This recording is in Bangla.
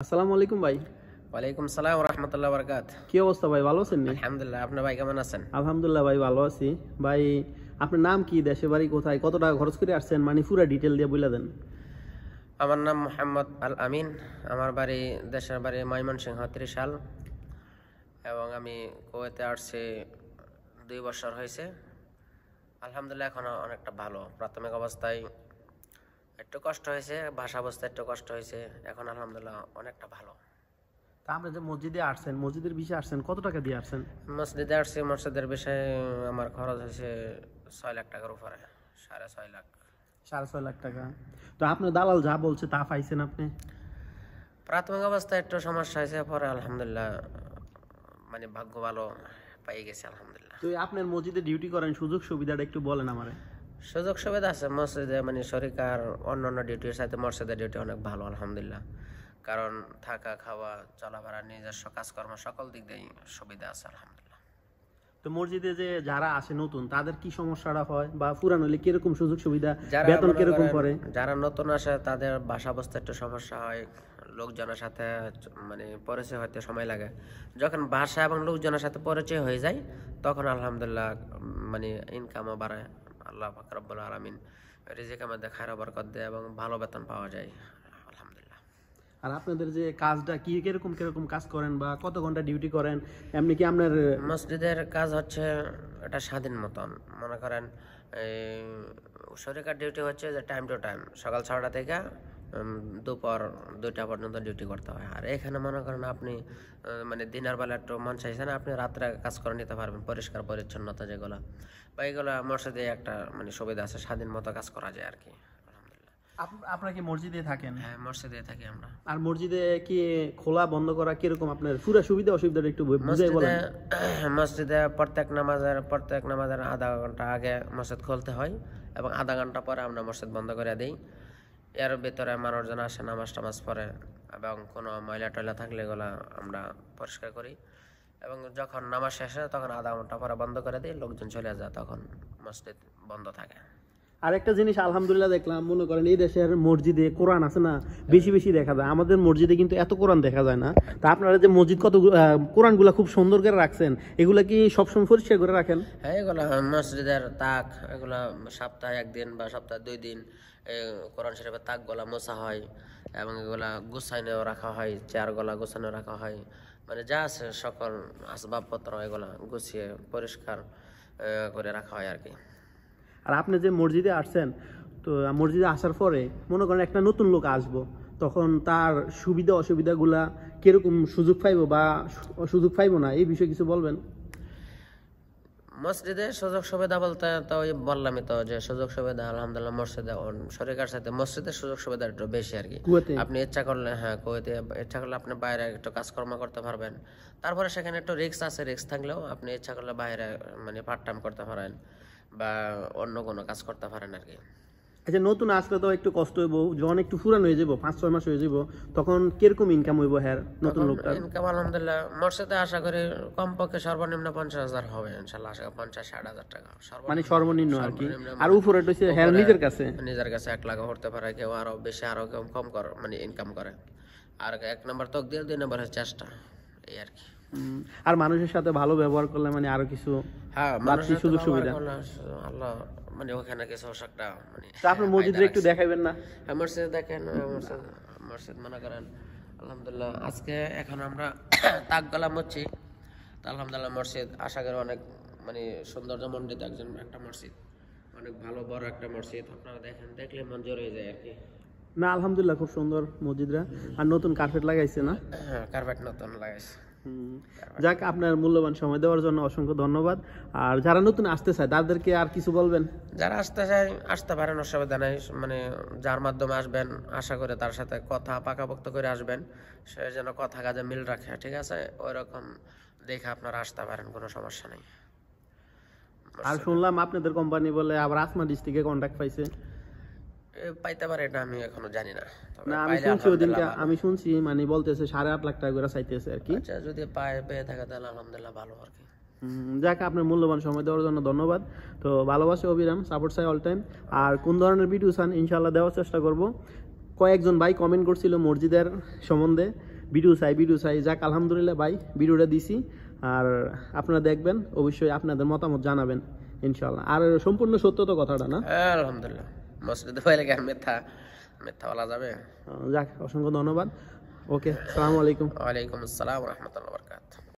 আসসালামু আলাইকুম ভাই। ওয়ালাইকুম সালাম ওয়া রাহমাতুল্লাহি ওয়া বারাকাতুহু। কি অবস্থা ভাই, ভালো আছেন নি? আলহামদুলিল্লাহ, আপনার ভাই কেমন আছেন? আলহামদুলিল্লাহ ভাই, ভালো আছি। ভাই আপনার নাম কি, দেশে বাড়ি কোথায়, কত টাকা খরচ করে আসছেন, মানে পুরো ডিটেল দিয়ে বলে দেন। আমার নাম মোহাম্মদ আল আমিন। আমার বাড়ি, দেশের বাড়ি ময়মনসিংহ ত্রিশাল, এবং আমি কুয়েতে আসছি 2 বছর হয়েছে। আলহামদুলিল্লাহ এখন অনেকটা ভালো। প্রাথমিক অবস্থায় একটু কষ্ট হয়েছে, ভাষা অবস্থায় একটু কষ্ট হয়েছে, এখন আলহামদুলিল্লাহ অনেকটা ভালো। তা আপনি যে মসজিদে আসছেন, মসজিদের বিষয়ে আসছেন, কত টাকা দিয়ে আসছেন? মসজিদে আসছি, মসজিদের বিষয়ে আমার খরচ হয়েছে 6 লাখ টাকার উপরে, 6.5 লাখ। 6.5 লাখ টাকা। তো আপনার দালাল যা বলছে তা পাইছেন আপনি? প্রাথমিক অবস্থায় একটু সমস্যা হয়েছে, পরে আলহামদুলিল্লাহ মানে ভাগ্য ভালো, পাই গেছে আলহামদুলিল্লাহ। তো আপনার মসজিদে ডিউটি করেন, সুযোগ সুবিধাটা একটু বলেন আমারে। সুযোগ সুবিধা আছে মসজিদে, মানে সরকার অন্যান্য ডিউটির সাথে মসজিদের ডিউটি অনেক ভালো আলহামদুলিল্লাহ। কারণ থাকা, খাওয়া, চলাফেরা, নিজস্ব কাজকর্ম সকল দিক দিয়েই সুবিধা আছে আলহামদুলিল্লাহ। তো মসজিদে যে যারা আসে নতুন, তাদের কি সমস্যাটা হয়, বা পুরান হলে কিরকম সুযোগ সুবিধা, যারা বেতন মনে কিরকম করেন, পড়ে? যারা নতুন আসে তাদের বাসা অবস্থা একটু সমস্যা হয়, লোকজনের সাথে মানে পরিচয় হতে সময় লাগে। যখন ভাষা এবং লোকজনের সাথে পরিচয় হয়ে যায় তখন আলহামদুলিল্লাহ মানে ইনকামও বাড়ে। আল্লাহ পাক রব্বুল আলামিন রিজিকের মধ্যে খায়র বরকত দেয় এবং ভালো বেতন পাওয়া যায় আলহামদুলিল্লাহ। আর আপনাদের যে কাজটা কি, কিরকম কিরকম কাজ করেন, বা কত ঘন্টা ডিউটি করেন, এমনি কি আপনার? মসজিদের কাজ হচ্ছে এটা স্বাধীন মতন, মনে করেন এই সরকার ডিউটি হচ্ছে যে টাইম টু টাইম, সকাল 6টা থেকে দুপুর 2টা পর্যন্ত ডিউটি করতে হয়। আর এখানে মনে করেন আপনি মানে দিনের বেলা একটু মন চাইছে না, আপনি রাত্রে কাজ করে নিতে পারবেন, পরিষ্কার পরিচ্ছন্নতা যেগুলো বা এগুলো মসজিদে একটা মানে সুবিধা আছে, স্বাধীন মতো কাজ করা যায় আর কি আলহামদুলিল্লাহ। আপনারা কি মসজিদে থাকেন? হ্যাঁ, মসজিদে থাকি আমরা। আর মসজিদে কি খোলা বন্ধ করা কিরকম, আপনার পুরো সুবিধা অসুবিধাটা একটু বুঝাই বলেন। মসজিদে প্রত্যেক নামাজের আধা ঘন্টা আগে মসজিদ খুলতে হয় এবং আধা ঘন্টা পরে আমরা মসজিদ বন্ধ করে দিই। এর ভিতরে মানুষজন আসে, নামাজ টামাজ পড়ে এবং কোনো ময়লা টয়লা থাকলে এগুলো আমরা পরিষ্কার করি, এবং যখন নামাজ শেষ হয় তখন আধা ঘন্টা পরে বন্ধ করে দিই, লোকজন চলে যায়, তখন মসজিদ বন্ধ থাকে। আরেকটা জিনিস আলহামদুলিল্লাহ দেখলাম, মনে করেন এই দেশের মসজিদে কোরআন আছে না, বেশি বেশি দেখা যায়। আমাদের মসজিদে কিন্তু এত কোরআন দেখা যায় না। তা আপনারা যে মসজিদ কত কোরআনগুলা খুব সুন্দর করে রাখছেন, এগুলা কি সবসময় পরিষ্কার করে রাখেন? হ্যাঁ, এগুলো মসজিদের তাক, এগুলো সপ্তাহে 1 দিন বা সপ্তাহে 2 দিন কোরআন শরীফের তাকগুলা মোছা হয় এবং এগুলা গুছাইনেও রাখা হয়, চেয়ারগুলা গুছানো রাখা হয়, মানে যা আছে সকল আসবাবপত্র এগুলা গুছিয়ে পরিষ্কার করে রাখা হয় আর কি। আর আপনি যে মসজিদে আসছেন, তো মসজিদে আসার পরে মনে করেন একটা নতুন লোক আসবো, তখন তার সুবিধা অসুবিধাগুলা কিরকম সুযোগ পাইবো বা সুযোগ পাইবো না, এই বিষয়ে কিছু বলবেন। মসজিদে সুযোগ সুবিধা বলতে তো ওই বললামই তো, যে সুযোগ সুবিধা আলহামদুলিল্লাহ মসজিদে সরকার সাথে মসজিদের সুযোগ সুবিধা একটু বেশি আর কি। কুয়েতে? আপনি ইচ্ছা করলে, হ্যাঁ কুয়েতে ইচ্ছা করলে আপনি বাইরে একটু কাজকর্ম করতে পারবেন। তারপরে সেখানে একটু রিস্ক আছে, রিস্ক থাকলেও আপনি ইচ্ছা করলে বাইরে মানে পার্ট টাইম করতে পারেন বা অন্য কোনো কাজ করতে পারেন আর কি। আচ্ছা, নতুন আসলে তো একটু কষ্ট হইব, যখন একটু পুরান হয়ে যাবো, 5-6 মাস হয়ে যাবো, তখন কিরকম ইনকাম হইব হ্যাঁ নতুন লোকটা? ইনকাম আলহামদুলিল্লাহ মসজিদে আশা করি কমপক্ষে সর্বনিম্ন 50,000 হবে ইনশাল্লাহ, আশা 50-60,000 টাকা মানে সর্বনিম্ন আর কি। সর্বনিম্ন। আর উপরে হচ্ছে হ্যাঁ নিজের কাছে। নিজের কাছে 1 লাখ হতে পারে, কেউ আরো বেশি, আরো কেউ কম করে মানে ইনকাম করে। আর 1 নম্বর তকদির, 2 নম্বর হচ্ছে চেষ্টা, এই আর কি। আর মানুষের সাথে ভালো ব্যবহার করলে মানে আরো কিছু হ্যাঁ, বাড়তি সুযোগ সুবিধা। আল্লাহ মানে ওখানে কিছু একটা মানে তা আপনি মসজিদে একটু দেখাইবেন না? হ্যাঁ, মসজিদ দেখেন, মসজিদ মনে করেন আলহামদুলিল্লাহ আজকে এখন আমরা তাকগালা মসজিদ, আলহামদুলিল্লাহ মসজিদ আশা করি অনেক মানে সৌন্দর্য মণ্ডিত একটা মসজিদ, অনেক ভালো বড় একটা মসজিদ। আপনারা দেখেন, দেখলে মন জোর হয়ে যায় আর কি। না আলহামদুলিল্লাহ খুব সুন্দর মসজিদরা। আর নতুন কার্পেট লাগাইছে না? হ্যাঁ, কার্পেট নতুন লাগাইছে। যাক, আপনার মূল্যবান সময় দেওয়ার জন্য অসংখ্য ধন্যবাদ। আর যারা নতুন আসতে চায় তাদেরকে আর কিছু বলবেন? যারা আসতে চায় আসতে পারেন, অসুবিধা নেই। মানে যার মাধ্যমে আসবেন আশা করে তার সাথে কথা পাকাপোক্ত করে আসবেন, সে যেন কথা কাজে মিল রাখে, ঠিক আছে? ওই রকম দেখে আপনারা আসতে পারেন, কোনো সমস্যা নেই। আর শুনলাম আপনাদের কোম্পানি বলে আবার আসমা ডিস্ট্রিক্টে কন্ট্যাক্ট পাইছে। পাইতে পারে, এটা আমি এখনো জানি না। না আমি শুনছি ওদিনকে, আমি শুনছি মানে বলতেছে 8.5 লাখ টাকা করে চাইতেছে আর কি। আচ্ছা, যদি পেয়ে থাকে তাহলে আলহামদুলিল্লাহ ভালো আর কি। যাক, আপনার মূল্যবান সময় দেওয়ার জন্য ধন্যবাদ। তো ভালোবাসা অবিরাম, সাপোর্ট চাই অল টাইম। আর কোন ধরনের ভিডিও চান ইনশাল্লাহ দেওয়ার চেষ্টা করব। কয়েকজন ভাই কমেন্ট করছিল মসজিদের সম্বন্ধে, ভিডিও চাই যাক আলহামদুলিল্লাহ ভাই ভিডিওটা দিছি আর আপনারা দেখবেন অবশ্যই আপনাদের মতামত জানাবেন ইনশাআল্লাহ আর সম্পূর্ণ সত্য তো কথাটা না আলহামদুলিল্লাহ মসজিদে বাইরে গিয়ে মিথ্যা বলা যাবে যাক অসংখ্য ধন্যবাদ ওকে আসসালামু আলাইকুম ওয়ালাইকুম আসসালাম রহমতুল্লাহ বরকাত